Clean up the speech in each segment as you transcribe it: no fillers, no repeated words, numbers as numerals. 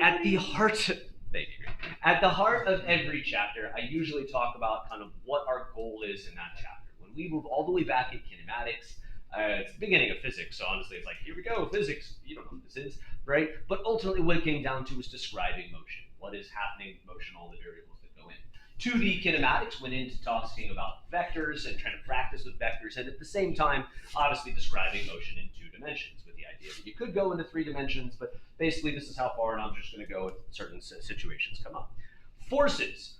at the heart, thank you. At the heart of every chapter, I usually talk about kind of what our goal is in that chapter. When we move all the way back in kinematics, it's the beginning of physics, so honestly, it's like, here we go, physics. You don't know what this is, right? But ultimately, what it came down to was describing motion. What is happening with motion, all the variables that go in. 2D kinematics went into talking about vectors and trying to practice with vectors, and at the same time, obviously describing motion in 2 dimensions with the idea that you could go into 3 dimensions, but basically this is how far, and I'm just going to go if certain situations come up. Forces.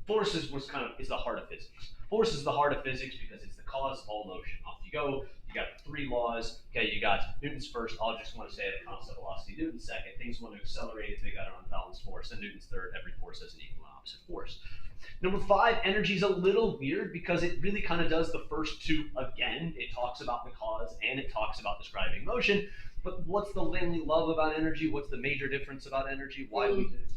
Forces is the heart of physics. Force is the heart of physics because it's the cause of all motion. Off you go. You got 3 laws. Okay, you got Newton's first. I'll just want to say at a constant velocity. Newton's second. Things want to accelerate if they got an unbalanced force. And Newton's third. Every force has an equal and opposite force. Number 5, energy is a little weird because it really kind of does the first 2 again. It talks about the cause and it talks about describing motion. But what's the thing we love about energy? What's the major difference about energy? Why we did it?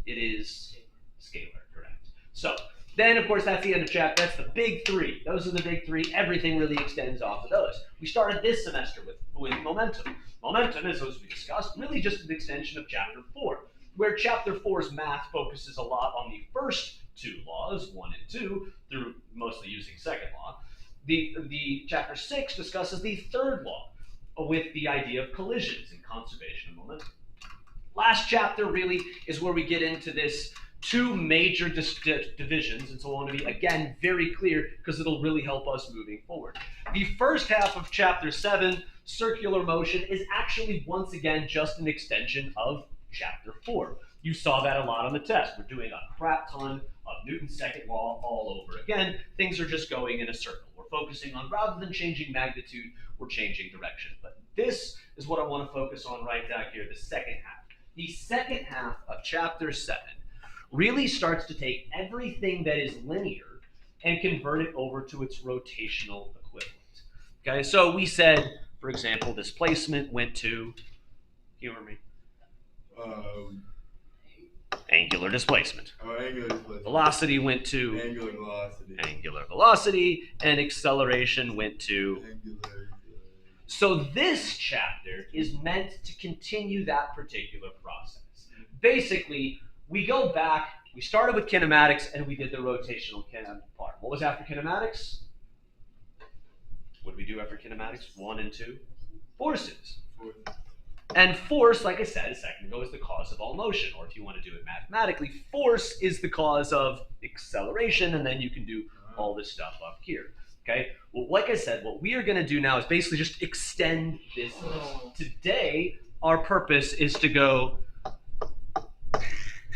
It is scalar, correct. So then, of course, that's the end of chapter. That's the big 3. Those are the big 3. Everything really extends off of those. We started this semester with momentum. Momentum is, as we discussed, really just an extension of chapter 4, where chapter 4's math focuses a lot on the first 2 laws, 1 and 2, through mostly using second law. The chapter 6 discusses the third law with the idea of collisions and conservation of momentum. Last chapter really is where we get into this 2 major divisions, and so I want to be, again, very clear because it'll really help us moving forward. The first half of chapter 7, circular motion, is actually once again just an extension of chapter 4. You saw that a lot on the test. We're doing a crap ton of Newton's second law all over again. Things are just going in a circle. We're focusing on, rather than changing magnitude, we're changing direction. But this is what I want to focus on right down here, the second half. The second half of chapter 7 really starts to take everything that is linear and convert it over to its rotational equivalent. Okay, so we said, for example, displacement went to, humor me, angular displacement. Angular displacement. Velocity went to angular velocity. Angular velocity, and acceleration went to Angular. So this chapter is meant to continue that particular process. Basically, we go back, we started with kinematics, and we did the rotational part. What was after kinematics? What did we do after kinematics? 1 and 2? Forces. And force, like I said a second ago, is the cause of all motion. Or if you want to do it mathematically, force is the cause of acceleration, and then you can do all this stuff up here. Okay? Well, like I said, what we are going to do now is basically just extend this. Today, our purpose is to go,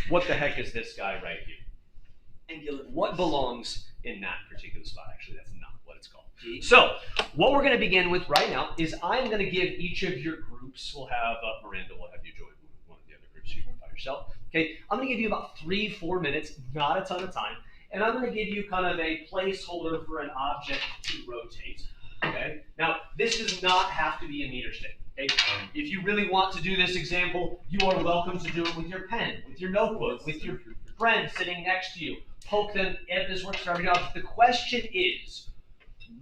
what the heck is this guy right here? Angular. What belongs in that particular spot? Actually, that's not what it's called. So, what we're going to begin with right now is I'm going to give each of your groups, we'll have, Miranda will have you join one of the other groups you can by yourself. Okay, I'm going to give you about 3-4 minutes, not a ton of time, and I'm going to give you kind of a placeholder for an object to rotate. Okay, now this does not have to be a meter stick. Okay? If you really want to do this example, you are welcome to do it with your pen, with your notebook, with your friend sitting next to you. Poke them, if this works for every object. The question is,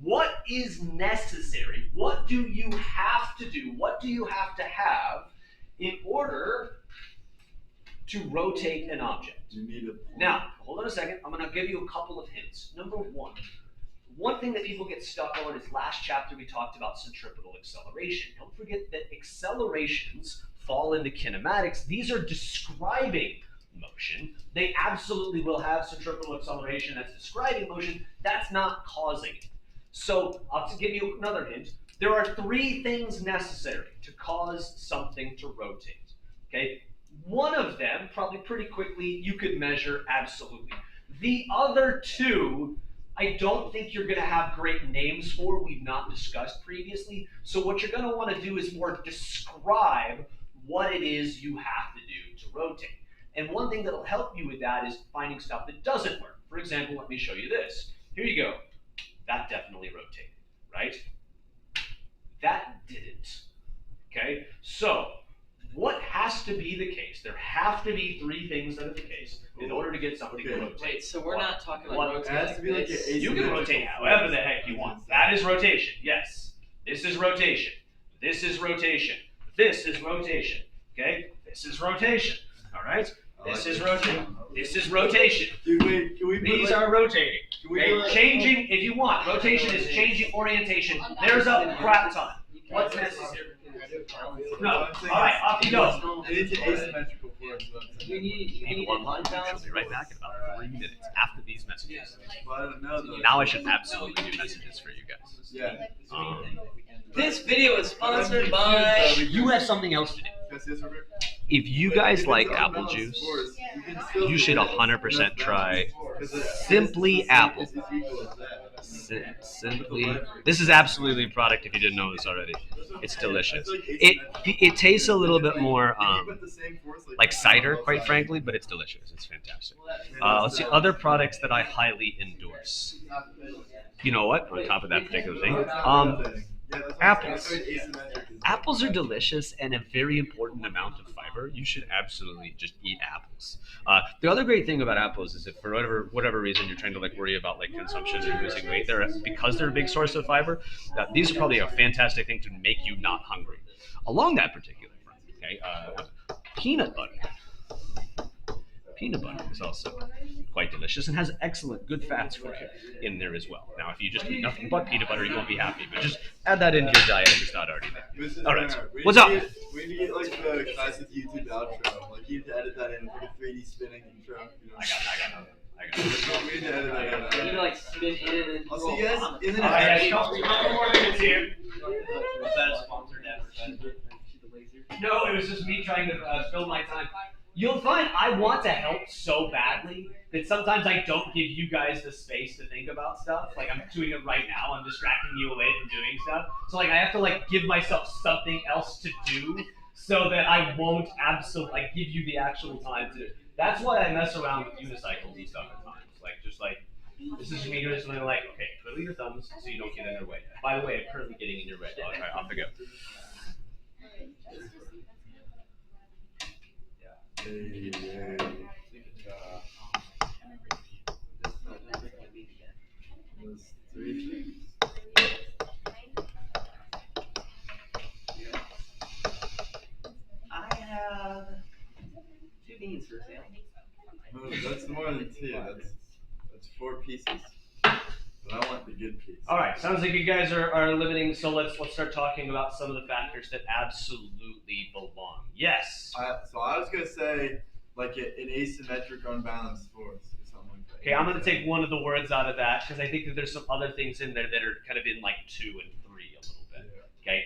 what is necessary? What do you have to do? What do you have to have in order to rotate an object? You need a Now, hold on a second. I'm going to give you a couple of hints. Number 1. One thing that people get stuck on is last chapter we talked about centripetal acceleration. Don't forget that accelerations fall into kinematics. These are describing motion. They absolutely will have centripetal acceleration that's describing motion. That's not causing it. So I'll give you another hint. There are 3 things necessary to cause something to rotate. Okay? One of them, probably pretty quickly, you could measure absolutely. The other 2, I don't think you're going to have great names for, we've not discussed previously. So what you're going to want to do is more describe what it is you have to do to rotate. And one thing that'll help you with that is finding stuff that doesn't work. For example, let me show you this. Here you go. That definitely rotated, right? That didn't. Okay? So, what has to be the case? There have to be 3 things that are the case in order to get something to rotate. Wait, so we're not talking about It rotating has to be like this. an You can rotate however the heck you want. That is rotation, yes. This is rotation. This is rotation. This is rotation. Okay? This is rotation. All right. I This like is it. rotation. This is rotation. Dude, wait, can we put These like, are rotating. can we Okay, do like, changing if you want. Rotation is changing orientation. There's a crap ton. What's necessary? No. All right, off you go. It is asymmetrical force. People online will be right back in about 3 minutes after these messages. Well, I don't know though. Now I should absolutely do messages for you guys. Yeah. This video is sponsored by. You have something else to do. Can I see this real quick? If you If guys it's like an apple unbalanced juice, force, can still you do should it. 100% try 'Cause it's Simply the same- Apple. it's equal as that. Simply, this is absolutely a product if you didn't know this already. It's delicious. It's like It asymmetrical. it tastes a little bit more If you put the same force, like cider, quite frankly, but it's delicious. It's fantastic. Let's see other products that I highly endorse. You know what? On top of that particular thing, apples. Apples are delicious and a very important amount of fiber. You should absolutely just eat apples. The other great thing about apples is if for whatever reason you're trying to like worry about like consumption and losing weight, because they're a big source of fiber. These are probably a fantastic thing to make you not hungry. Along that particular front, okay, peanut butter. Peanut butter is also quite delicious and has excellent good fats for you in there as well. Now, if you just eat nothing but peanut butter, you won't be happy. But just add that into your diet if it's not already there. All right, what's up? We need to get like the classic YouTube outro. Like you need to edit that in with like a 3D spinning intro. You know? I got it. We need to edit that You in. like spin in and then I'll see you guys in the All right, next guys, couple more minutes here. Was that a sponsored advertisement? No, it was just me trying to fill my time. You'll find I want to help so badly that sometimes I don't give you guys the space to think about stuff. Like I'm doing it right now. I'm distracting you away from doing stuff. So like I have to like give myself something else to do so that I won't absolutely like give you the actual time to do it. That's why I mess around with unicycles and stuff at times. Like just like this is me doing something like, okay, twiddle your thumbs so you don't get in their way. By the way, I'm currently getting in your way. All right, off I go. Hey, hey. Those three things. I have 2 beans for sale. No, that's more than two. That's 4 pieces. But I want the good piece. All right, sounds like you guys are limiting. So let's start talking about some of the factors that absolutely belong. Yes. So I was gonna say like an asymmetric unbalanced force or something like that. Okay, I'm gonna take one of the words out of that because I think that there's some other things in there that are kind of in like 2 and 3 a little bit. Yeah. Okay,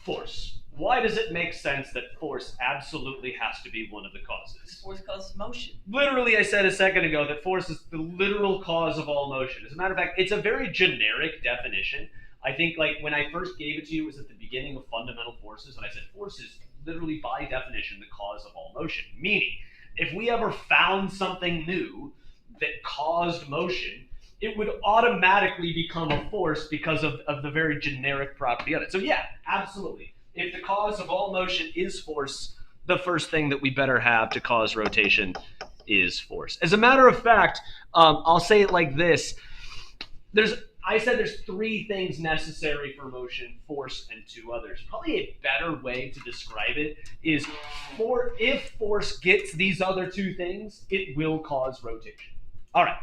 force. Why does it make sense that force absolutely has to be one of the causes? Force causes motion. Literally, I said a second ago that force is the literal cause of all motion. As a matter of fact, it's a very generic definition. I think like when I first gave it to you, it was at the beginning of fundamental forces, and I said force is literally by definition the cause of all motion. Meaning, if we ever found something new that caused motion, it would automatically become a force because of the very generic property of it. So yeah, absolutely. If the cause of all motion is force, the first thing that we better have to cause rotation is force. As a matter of fact, I'll say it like this. I said there's 3 things necessary for motion, force, and 2 others. Probably a better way to describe it is if force gets these other 2 things, it will cause rotation. All right,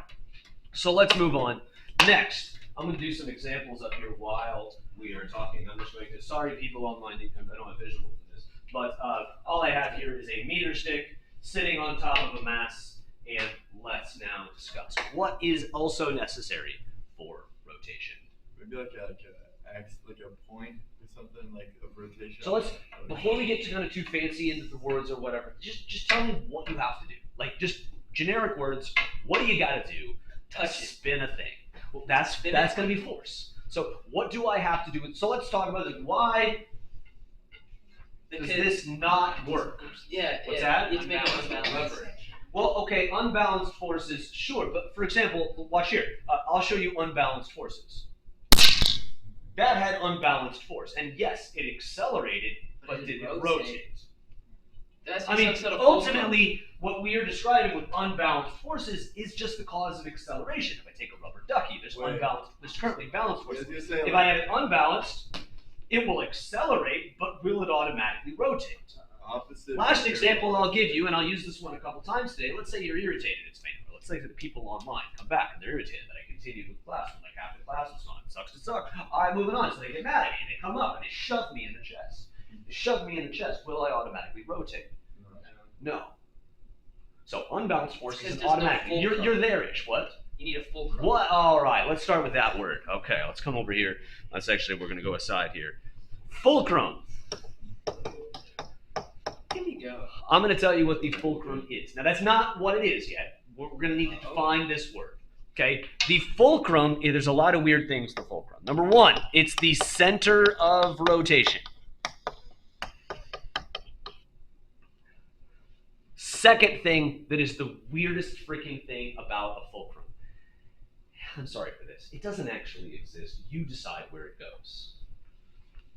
so let's move on. Next, I'm going to do some examples up here while we are talking. I'm just going to, sorry people online, I don't have visual for this, but all I have here is a meter stick sitting on top of a mass, and let's now discuss what is also necessary for rotation. Maybe like a point or something like of rotation. So before we get to kind of too fancy into the words or whatever, just tell me what you have to do. Like just generic words, what do you got to do to spin a thing? Well, that's going to be force. So what do I have to do? So let's talk about this. Why does this not work? Yeah. What's yeah. that? You have to make it unbalanced. Well, okay, unbalanced forces, sure. But for example, watch here. I'll show you unbalanced forces. That had unbalanced force. And yes, it accelerated, but did it rotate? I mean, ultimately, what we are describing with unbalanced forces is just the cause of acceleration. If I take a rubber ducky, there's currently balanced forces. If I have it unbalanced, it will accelerate, but will it automatically rotate? opposite. Last example I'll give you, and I'll use this one a couple times today. Let's say you're irritated. It's painful. Let's say that the people online come back and they're irritated that I continued with class when like half the class was gone. It sucks to suck. All right, moving on. So they get mad at me and they come up and they shove me in the chest. They shove me in the chest. Will I automatically rotate? No. So unbalanced force It's 'cause is there's no automatic. fulcrum. You're there-ish. What? You need a fulcrum. What? All right. Let's start with that word. Okay. Let's come over here. Let's actually we're gonna go aside here. Fulcrum. Here we go. I'm going to tell you what the fulcrum is. Now, that's not what it is yet. We're going to need to define this word. Okay? The fulcrum, there's a lot of weird things to fulcrum. Number one, it's the center of rotation. Second thing that is the weirdest freaking thing about a fulcrum. I'm sorry for this. It doesn't actually exist. You decide where it goes.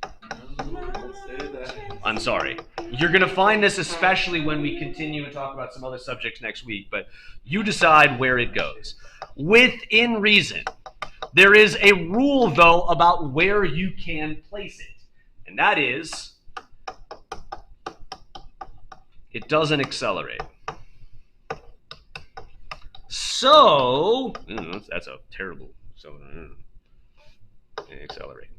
Don't say that. I'm sorry. You're going to find this especially when we continue and talk about some other subjects next week, but you decide where it goes. Within reason. There is a rule, though, about where you can place it, and that is it doesn't accelerate. So, that's a terrible, accelerate.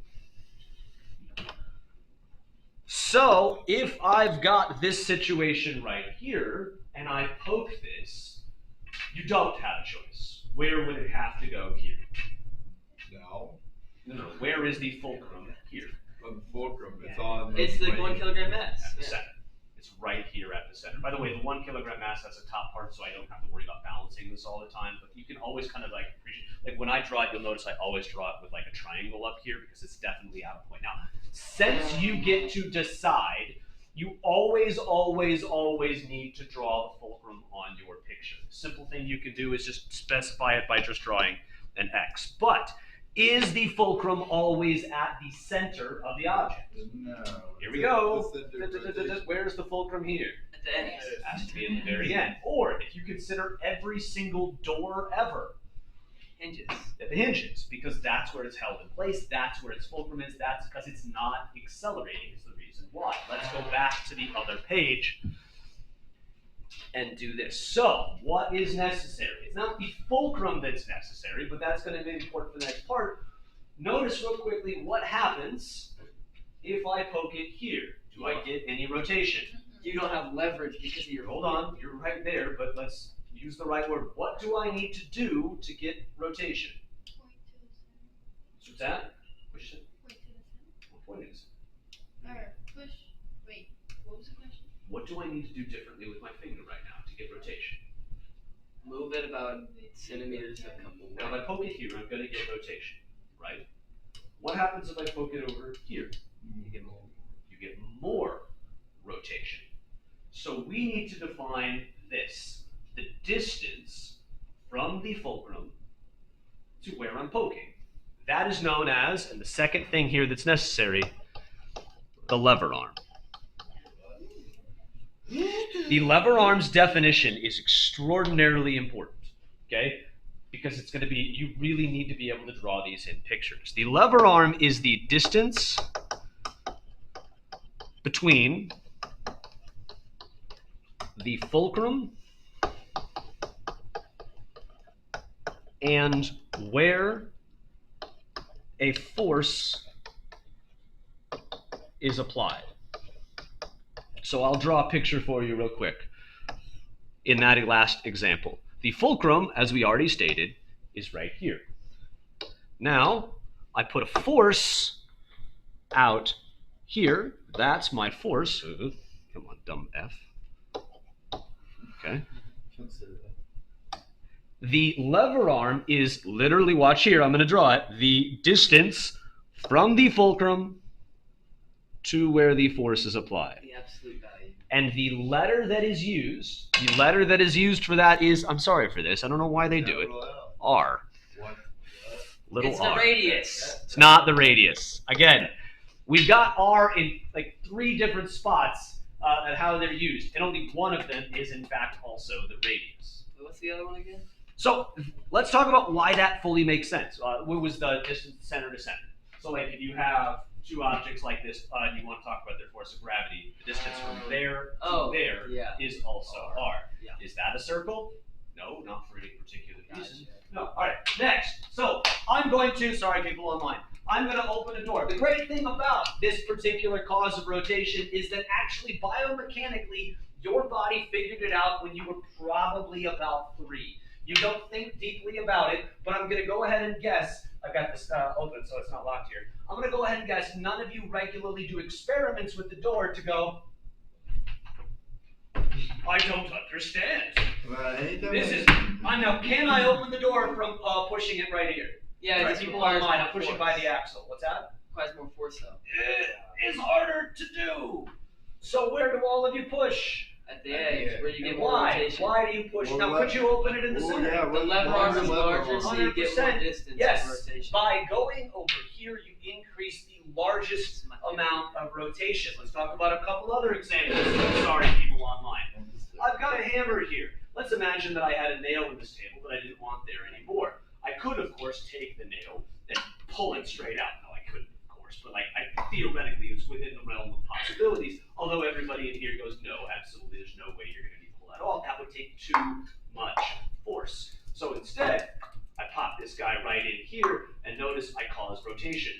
So, if I've got this situation right here, and I poke this, you don't have a choice. Where would it have to go here? No. No. Where is the fulcrum here? On the fulcrum, it's on. It's the way- 1 kilogram mass. At the Yeah. center. It's right here at the center. By the way, the 1 kilogram mass has a top part, so I don't have to worry about balancing this all the time. But you can always kind of like appreciate, like when I draw it, you'll notice I always draw it with like a triangle up here because it's definitely out of point. Now, since you get to decide, you always need to draw the fulcrum on your picture. The simple thing you can do is just specify it by just drawing an X. But is the fulcrum always at the center of the object? No. Here we go. The center of rotation. Where's the fulcrum here? At the end. It has to be at the very end. Or if you consider every single door ever Hinges. at the hinges, because that's where it's held in place, that's where its fulcrum is, that's because it's not accelerating is the reason why. Let's go back to the other page and do this. So, what is necessary? It's not the fulcrum that's necessary, but that's going to be important for the next part. Notice real quickly what happens if I poke it here. Do I get any rotation? You don't have leverage because of your Hold on, you're right there, but let's use the right word. What do I need to do to get rotation? What's that? Push it. Point is. Wait, what was the question? What do I need to do differently with my finger right now to get rotation? Move it about centimeters a couple. Now, if I poke it here, I'm going to get rotation, right? What happens if I poke it over here? You get more. You get more rotation. So we need to define this, the distance from the fulcrum to where I'm poking. That is known as, and the second thing here that's necessary, the lever arm. The lever arm's definition is extraordinarily important, okay? Because it's going to be, you really need to be able to draw these in pictures. The lever arm is the distance between the fulcrum and where a force is applied. So I'll draw a picture for you real quick in that last example. The fulcrum, as we already stated, is right here. Now, I put a force out here. That's my force. Come on, dumb F. Okay. The lever arm is literally, watch here, I'm going to draw it, the distance from the fulcrum to where the force is applied. The absolute value. And the letter that is used for that is, I'm sorry for this, I don't know why they do it, R. What? Little It's R. the radius. It's not the radius. Again, we've got R in like 3 different spots and how they're used, and only one of them is in fact also the radius. What's the other one again? So let's talk about why that fully makes sense. What was the distance center to center? So like if you have two objects like this, you want to talk about their force of gravity. The distance from there to there is also r. Yeah. Is that a circle? No, not for any particular reason. Gotcha. No. All right. Next. So I'm going to. Sorry, people online. I'm going to open a door. The great thing about this particular cause of rotation is that actually biomechanically, your body figured it out when you were probably about 3. You don't think deeply about it, but I'm going to go ahead and guess. I've got this open, so it's not locked here. I'm going to go ahead and guess none of you regularly do experiments with the door to go, I don't understand. Well, anytime This is, now, can I open the door from pushing it right here? Yeah, Right, it people requires online, more I'm pushing force. by the axle. What's that? Requires more force though. It is harder to do. So where do all of you push? At the edge, where you get more Why? rotation. Why do you push? Well, Now, could you open it in the center? Yeah, The lever arm is larger, so you get more 100%. distance Yes. and rotation. By going over here, you increase the largest amount of rotation. Let's talk about a couple other examples. Sorry, people online. I've got a hammer here. Let's imagine that I had a nail in this table that I didn't want there anymore. I could, of course, take the nail and pull it straight out. No, I couldn't, of course, but like theoretically, it's within the realm of possibilities. Although everybody in here goes, no, absolutely, there's no way you're going to be pulled at all. That would take too much force. So instead, I pop this guy right in here, and notice I cause rotation.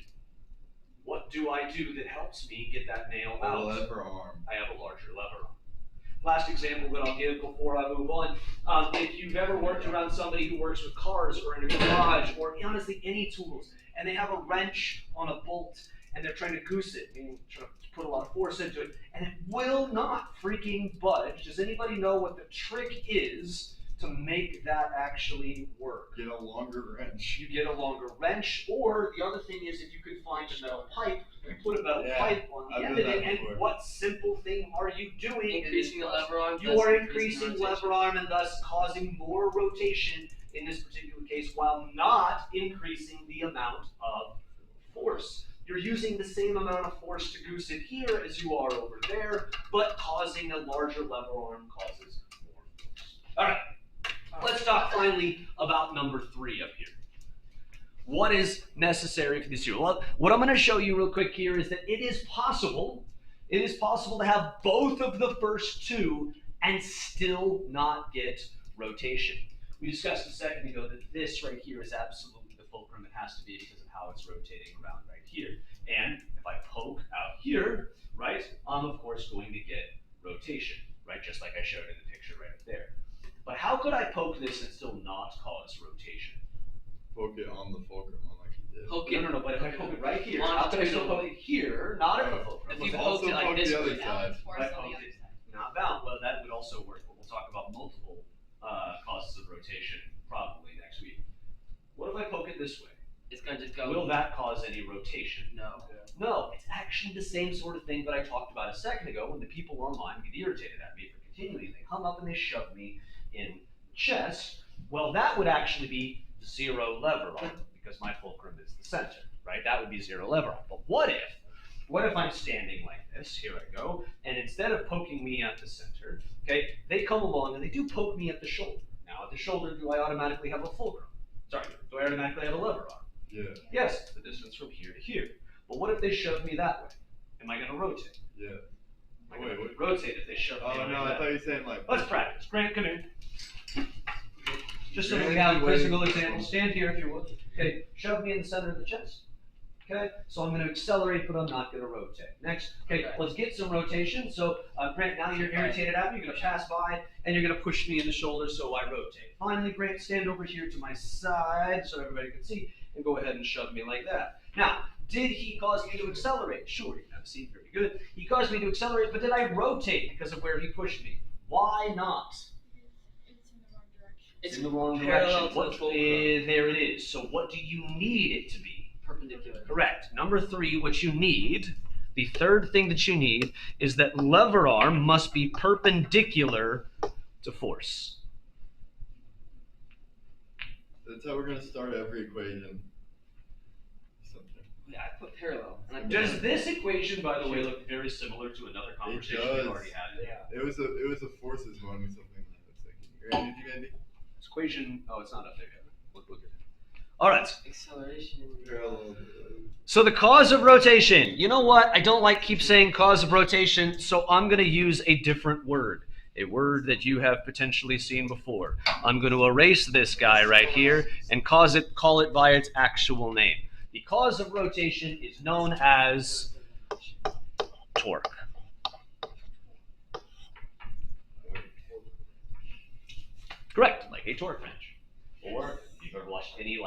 What do I do that helps me get that nail A out? lever arm. I have a larger lever arm. Last example that I'll give before I move on. If you've ever worked around somebody who works with cars or in a garage or honestly any tools, and they have a wrench on a bolt and they're trying to goose it, meaning trying to put a lot of force into it, and it will not freaking budge. Does anybody know what the trick is to make that actually work? Get a longer wrench. You get a longer wrench, or the other thing is if you could find a metal pipe, you put a metal pipe on the I've end done of it, that and before. what simple thing are you doing? Increasing the lever arm. You thus are increasing increasing the rotation. lever arm and thus causing more rotation in this particular case while not increasing the amount of force. You're using the same amount of force to goose it here as you are over there, but causing a larger lever arm causes more force. All right, let's talk finally about number 3 up here. What is necessary for this here? Well, what I'm going to show you real quick here is that it is possible to have both of the first two and still not get rotation. We discussed a second ago that this right here is absolutely the fulcrum. It has to be because of how it's rotating around right here. And if I poke out here, right, I'm of course going to get rotation, right, just like I showed in the picture right up there. But how could I poke this and still not cause rotation? Poke it on the fulcrum like you did. Poke No, it. no, but if I poke it right here, how can I still poke it here, not at the fulcrum? If you Also poked it like poke this the other way. side. Right, poke it. Not bound. Well, that would also work, but we'll talk about multiple causes of rotation probably next week. What if I poke it this way? It's gonna just go. Will that cause any rotation? No. No, it's actually the same sort of thing that I talked about a second ago when the people online get irritated at me for continually. They come up and they shove me in chest. Well, that would actually be 0 lever arm because my fulcrum is the center, right? That would be 0 lever arm. But what if I'm standing like this? Here I go. And instead of poking me at the center, okay, they come along and they do poke me at the shoulder. Now, at the shoulder, do I automatically have a fulcrum? Sorry, do I automatically have a lever arm? Yeah. Yes, the distance from here to here. But what if they shove me that way? Am I going to rotate? Yeah. Am I going Wait, to what? rotate if they shove me Oh like no, I that? thought you were saying like. Let's practice. Grant, come in. Just so Grant, we have a wait. physical example. Stand here if you would. Okay, shove me in the center of the chest. Okay, so I'm going to accelerate, but I'm not going to rotate. Next, okay, let's get some rotation. So, Grant, now you're irritated at me. You're going to pass by, and you're going to push me in the shoulder, so I rotate. Finally, Grant, stand over here to my side so everybody can see, and go ahead and shove me like that. Now, did he cause me to accelerate? Sure, you have seen, very good. He caused me to accelerate, but did I rotate because of where he pushed me? Why not? It's in the wrong parallel direction. to What, the fulcrum. there it is. So what do you need it to be? Perpendicular. Correct. Number 3, what you need, the third thing that you need, is that lever arm must be perpendicular to force. That's how we're gonna start every equation. Something. Yeah, I put parallel. And I put Does this equation, by the way, look very similar to another conversation does. we've already had? Yeah. It was a forces one or something like that. It's like, did you Andy? This equation, oh, it's not up there yet. Look at it. All right. Acceleration. Parallel. So the cause of rotation. You know what? I don't like keep saying cause of rotation, so I'm going to use a different word. A word that you have potentially seen before. I'm going to erase this guy right here and call it by its actual name. The cause of rotation is known as torque. Correct, like a torque wrench. Or if you've ever watched any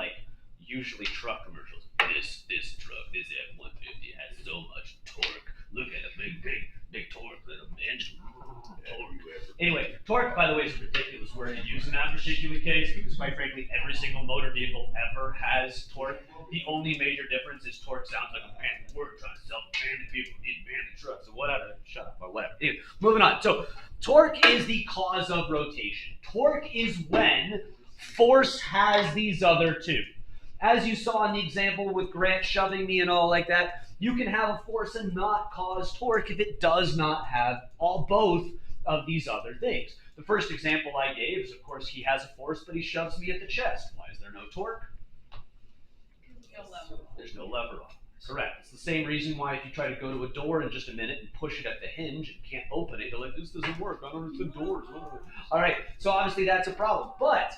usually truck commercials. This truck, this F-150 has so much torque. Look at it, big torque, little engine. Anyway, torque, by the way, is a ridiculous word to use in that particular case because, quite frankly, every single motor vehicle ever has torque. The only major difference is torque sounds like a band. We're trying to sell banded people, need banded trucks, or whatever. Shut up, or whatever. Anyway, moving on. So, torque is the cause of rotation. Torque is when force has these other two. As you saw in the example with Grant shoving me and all like that, you can have a force and not cause torque if it does not have both of these other things. The first example I gave is, of course, he has a force, but he shoves me at the chest. Why is there no torque? There's no lever on it. Correct. It's the same reason why if you try to go to a door in just a minute and push it at the hinge and can't open it, you're like, this doesn't work. I don't understand doors. All right, so obviously that's a problem. But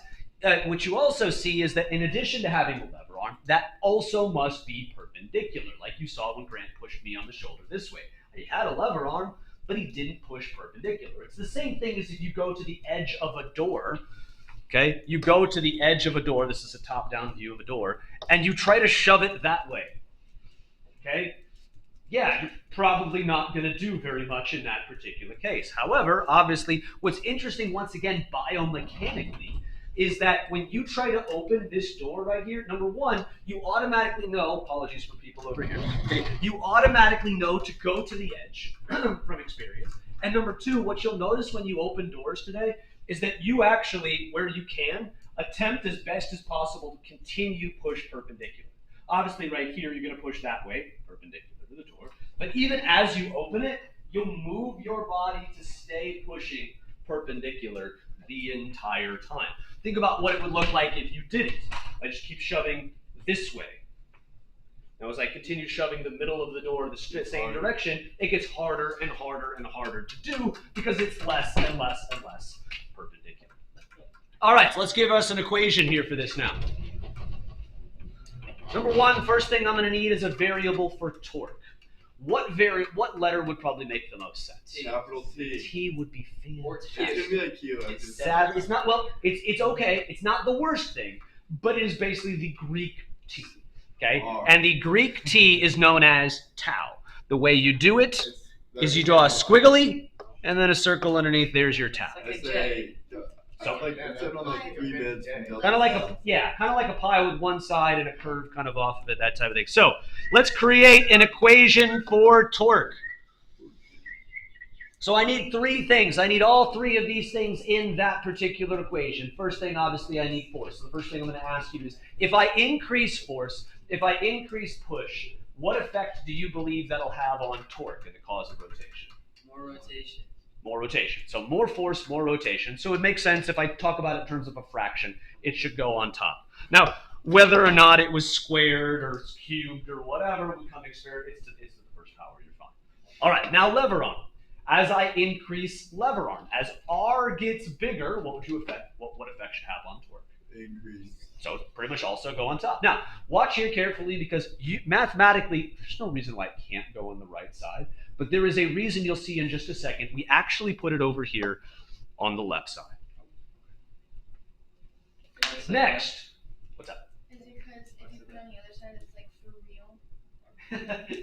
what you also see is that in addition to having a lever arm, that also must be perpendicular, like you saw when Grant pushed me on the shoulder this way. He had a lever arm, but he didn't push perpendicular. It's the same thing as if you go to the edge of a door, okay? You go to the edge of a door, this is a top-down view of a door, and you try to shove it that way, okay? Yeah, you're probably not going to do very much in that particular case. However, obviously, what's interesting, once again, biomechanically, is that when you try to open this door right here, number one, you automatically know, apologies for people over here, okay, you automatically know to go to the edge from experience. And number two, what you'll notice when you open doors today is that you actually, where you can, attempt as best as possible to continue push perpendicular. Obviously right here, you're gonna push that way, perpendicular to the door. But even as you open it, you'll move your body to stay pushing perpendicular the entire time. Think about what it would look like if you didn't. I just keep shoving this way. Now as I continue shoving the middle of the door the same direction, it gets harder and harder and harder to do because it's less and less and less perpendicular. All right, so let's give us an equation here for this now. Number one, first thing I'm going to need is a variable for torque. What letter would probably make the most sense? Capital T. T would be fantastic. It's gonna be like Q. It's not, well, it's okay. It's not the worst thing, but it is basically the Greek T. Okay? And the Greek T is known as tau. The way you do it is you draw a squiggly and then a circle underneath. There's your tau. So like on like 3 bits. Kind of like a pie with one side and a curve kind of off of it, that type of thing. So let's create an equation for torque. So I need three things. I need all three of these things in that particular equation. First thing, obviously, I need force. So the first thing I'm going to ask you is, if I increase force, if I increase push, what effect do you believe that'll have on torque and the cause of rotation? More rotation. More rotation. So more force, more rotation. So it makes sense if I talk about it in terms of a fraction, it should go on top. Now, whether or not it was squared or cubed or whatever becoming squared, it's the first power, you're fine. All right, now lever arm. As I increase lever arm, as R gets bigger, what effect should have on torque? Increase. So pretty much also go on top. Now, watch here carefully because mathematically, there's no reason why it can't go on the right side. But there is a reason you'll see in just a second. We actually put it over here on the left side. Next. What's up? Is it because if you put it on the other side, it's like for real?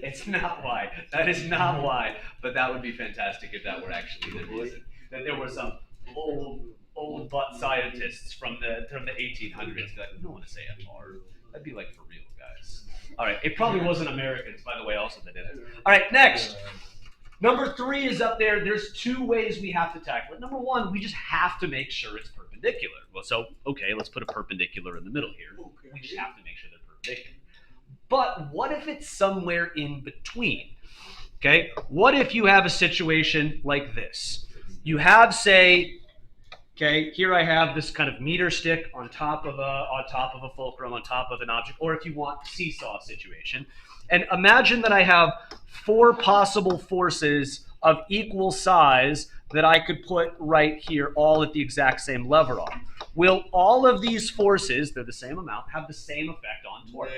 It's not why. That is not why. But that would be fantastic if that were actually the reason. That there were some old butt scientists from the 1800s that don't want to say FR. That'd be like for real, guys. All right. It probably wasn't Americans, by the way, also that did it. All right. Next. Number 3 is up there. There's 2 ways we have to tackle it. Number 1, we just have to make sure it's perpendicular. Well, so, okay, let's put a perpendicular in the middle here. We just have to make sure they're perpendicular. But what if it's somewhere in between? Okay, what if you have a situation like this? You have, say, Okay, here I have this kind of meter stick on top of a fulcrum, on top of an object, or if you want, seesaw situation. And imagine that I have 4 possible forces of equal size that I could put right here, all at the exact same lever on. Will all of these forces, they're the same amount, have the same effect on torque?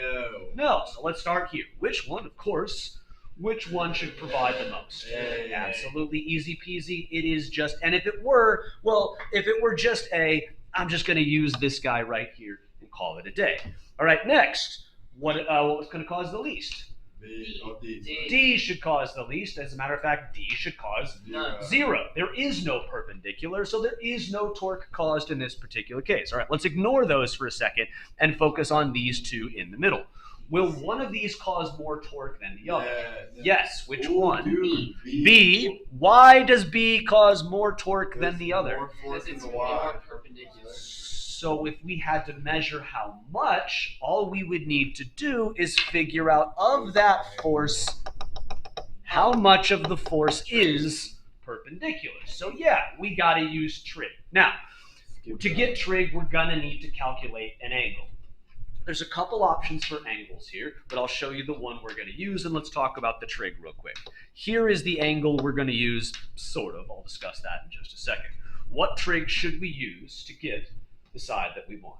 No. So let's start here. Which one, of course, which one should provide the most? Absolutely easy peasy. It is just, and if it were just I'm just going to use this guy right here and call it a day. All right, next, what was going to cause the least? D should cause the least. As a matter of fact, D should cause 0. There is no perpendicular, so there is no torque caused in this particular case. All right, let's ignore those for a second and focus on these 2 in the middle. Will one of these cause more torque than the other? Yes. Which one? B. Why does B cause more torque than the other? More force Because it's in the more Y. perpendicular. So if we had to measure how much, all we would need to do is figure out of that force, how much of the force is perpendicular. So yeah, we got to use trig. Now, to get trig, we're going to need to calculate an angle. There's a couple options for angles here, but I'll show you the one we're going to use, and let's talk about the trig real quick. Here is the angle we're going to use, sort of. I'll discuss that in just a second. What trig should we use to get the side that we want?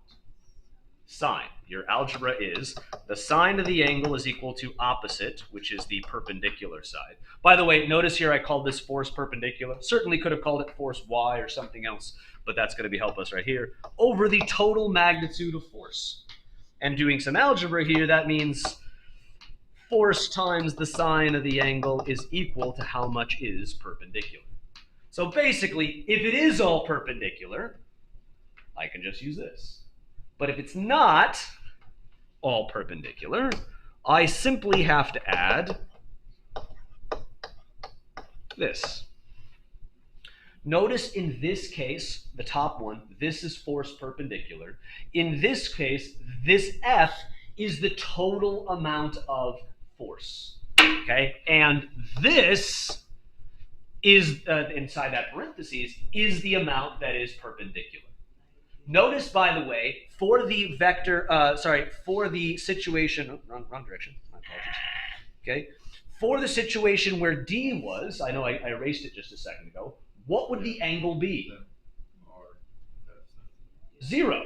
Sine. Your algebra is the sine of the angle is equal to opposite, which is the perpendicular side. By the way, notice here I called this force perpendicular. Certainly could have called it force y or something else, but that's going to help us right here. Over the total magnitude of force. And doing some algebra here, that means force times the sine of the angle is equal to how much is perpendicular. So basically, if it is all perpendicular, I can just use this. But if it's not all perpendicular, I simply have to add this. Notice in this case, the top one, this is force perpendicular. In this case, this F is the total amount of force, okay? And this is, inside that parentheses, is the amount that is perpendicular. Notice, by the way, for the vector, for the situation, wrong direction, my apologies, okay? For the situation where D was, I know I erased it just a second ago, what would the angle be? 0.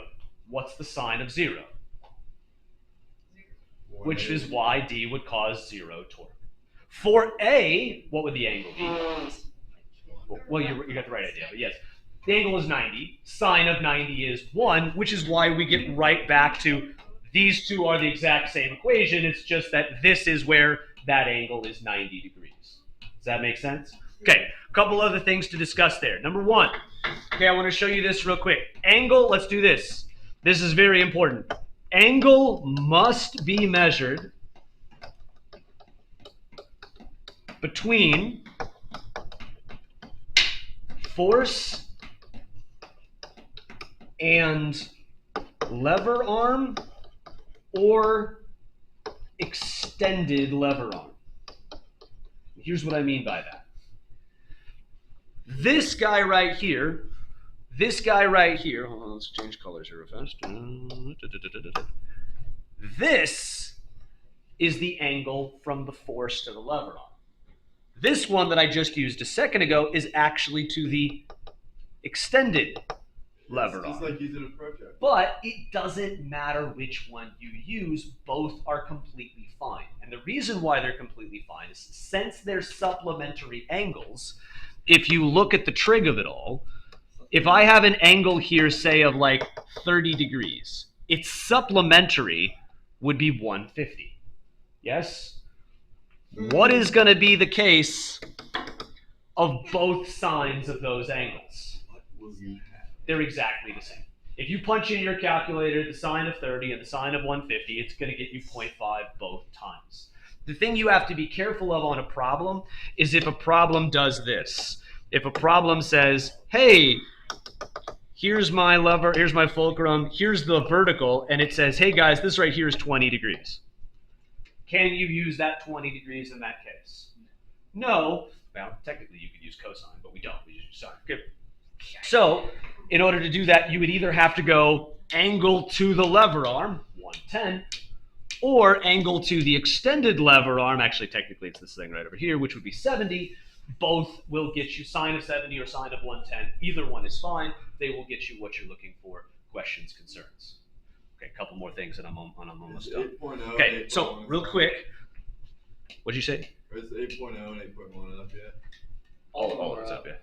What's the sine of 0? Which is why D would cause 0 torque. For A, what would the angle be? Well, you got the right idea, but yes. The angle is 90. Sine of 90 is 1, which is why we get right back to these two are the exact same equation. It's just that this is where that angle is 90 degrees. Does that make sense? Okay, a couple other things to discuss there. Number 1, okay, I want to show you this real quick. Angle, let's do this. This is very important. Angle must be measured between force and lever arm or extended lever arm. Here's what I mean by that. This guy right here, hold on, let's change colors here real fast. This is the angle from the force to the lever arm. This one that I just used a second ago is actually to the extended lever arm. It's just like using a protractor. But it doesn't matter which one you use, both are completely fine. And the reason why they're completely fine is since they're supplementary angles, if you look at the trig of it all, if I have an angle here, say, of like 30 degrees, its supplementary would be 150. Yes? What is going to be the case of both sides of those angles? They're exactly the same. If you punch in your calculator the sine of 30 and the sine of 150, it's going to get you 0.5 both times. The thing you have to be careful of on a problem is if a problem does this. If a problem says, hey, here's my lever, here's my fulcrum, here's the vertical, and it says, hey guys, this right here is 20 degrees. Can you use that 20 degrees in that case? No. Well, technically you could use cosine, but we don't. We just use sine. Okay. So in order to do that, you would either have to go angle to the lever arm, 110, or angle to the extended lever arm. Actually, technically, it's this thing right over here, which would be 70. Both will get you sine of 70 or sine of 110. Either one is fine. They will get you what you're looking for. Questions, concerns. Okay, a couple more things, and I'm almost done. 8.0, Okay, so 8.1 real is quick, what'd you say? Or is 8.0 and 8.1 up yet? All of it's up, yeah.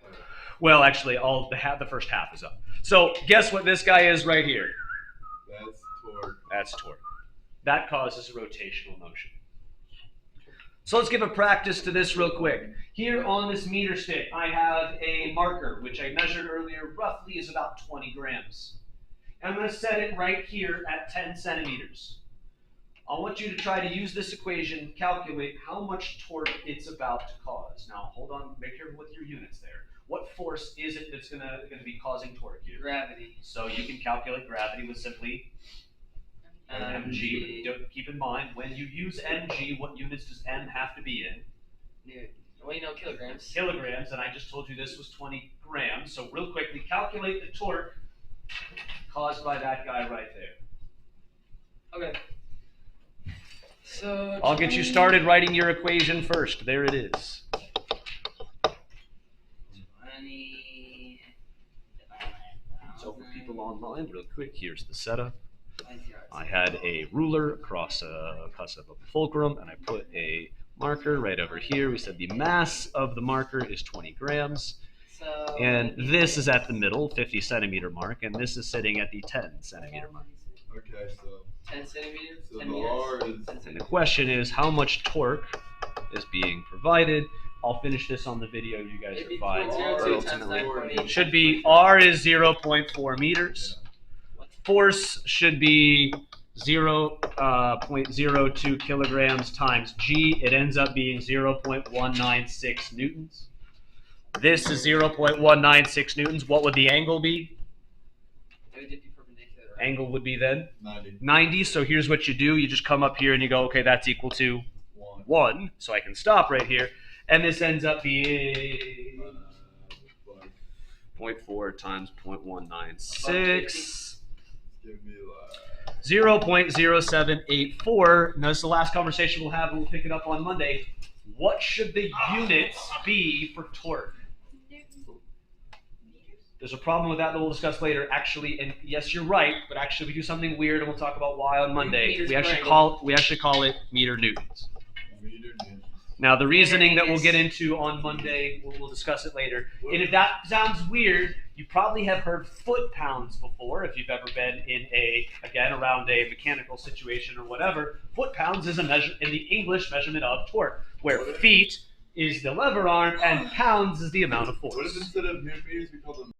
Well, actually, the first half is up. So guess what this guy is right here? That's torque. That's torque. That causes rotational motion. So let's give a practice to this real quick. Here on this meter stick, I have a marker, which I measured earlier, roughly is about 20 grams. And I'm going to set it right here at 10 centimeters. I want you to try to use this equation, calculate how much torque it's about to cause. Now, hold on, make sure with your units there. What force is it that's going to be causing torque here? Gravity. So you can calculate gravity with simply mg. Keep in mind, when you use mg, what units does m have to be in? Well, you know, kilograms. Kilograms, and I just told you this was 20 grams. So real quickly, calculate the torque caused by that guy right there. Okay. So I'll get you started writing your equation first. There it is. 20. So for people online, real quick, here's the setup. I had a ruler across a fulcrum, and I put a marker right over here. We said the mass of the marker is 20 grams. So, And this is at the middle, 50 centimeter mark, and this is sitting at the 10 centimeter mark. Okay, so 10 centimeters. So 10 the meters. R is- 10 And the centimeters. question is, how much torque is being provided? I'll finish this on the video. You guys It'd are be fine. 0.02 But times ultimately, 9.8. it should be R is 0.4 meters. Force should be 0.02 kilograms times G. It ends up being 0.196 newtons. This is 0.196 newtons. What would the angle be? It would just be perpendicular, right? Angle would be then 90. 90. So here's what you do. You just come up here and you go, okay, that's equal to 1. 1. So I can stop right here. And this ends up being 0.4 times 0.196. Give me 0.0784. Now, this is the last conversation we'll have, and we'll pick it up on Monday. What should the units be for torque? There's a problem with that we'll discuss later. Actually, and yes, you're right, but actually we do something weird, and we'll talk about why on Monday. Meters We actually per call it meter newtons. meter newtons. Now, the reasoning that we'll get into on Monday, we'll discuss it later. And if that sounds weird, you probably have heard foot pounds before. If you've ever been in around a mechanical situation or whatever, foot pounds is a measure in the English measurement of torque, where feet is the lever arm and pounds is the amount of What if force. instead of meters we call them